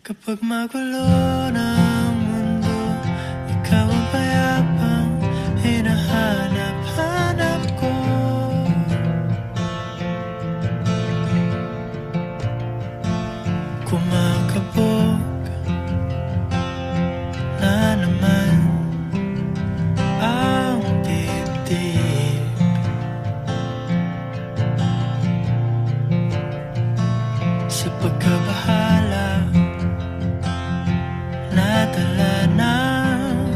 Kapag magulo ng mundo, ikaw ang payapang hinahanap-hanap ko. Kumakabog na naman ang dibdib. Sa pagkabahala nadala ng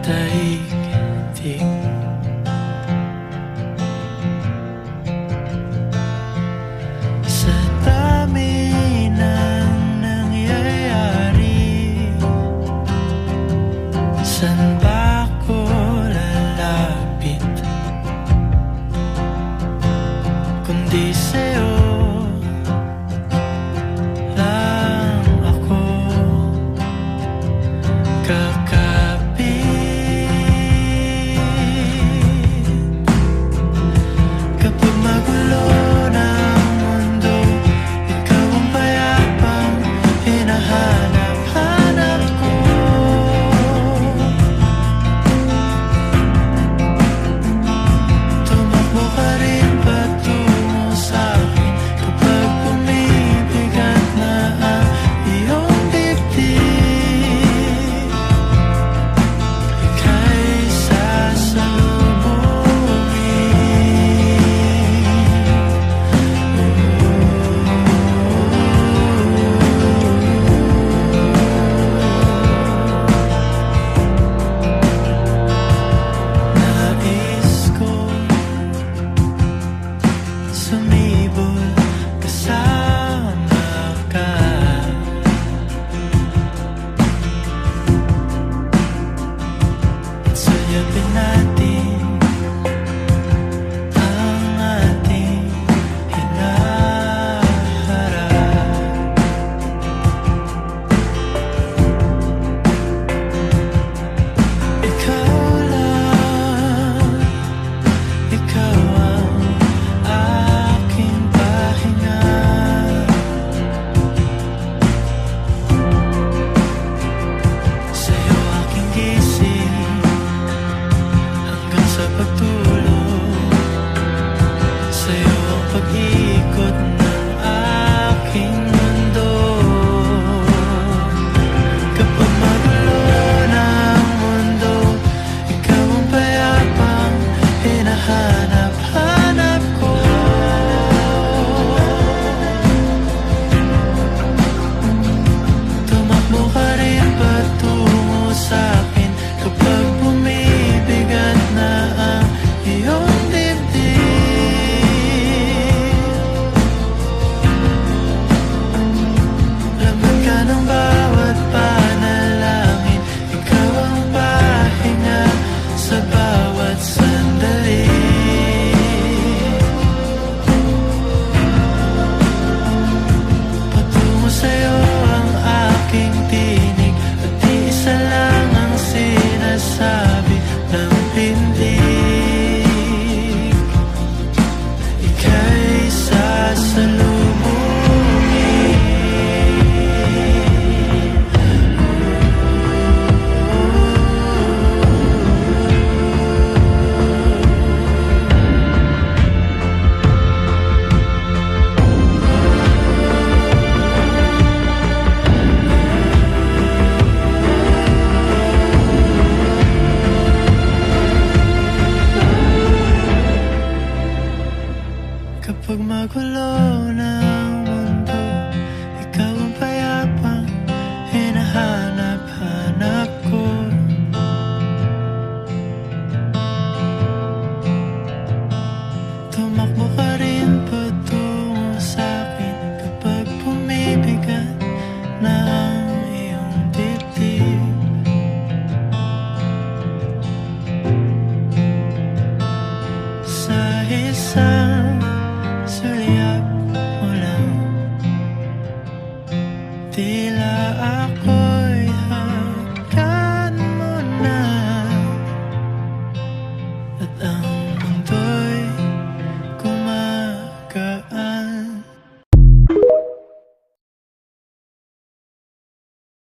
daigdig. Sa dami ng nangyayari, saan ba ako lalapit kundi sa'yo? Kapag magulo ng mundo, ikaw ang payapang hinahanap-hanap ko. Tumakbo ka rin patungo sa'kin kapag bumibigat na ang iyong dibdib. Sa isang sulyap mo lang, tila ako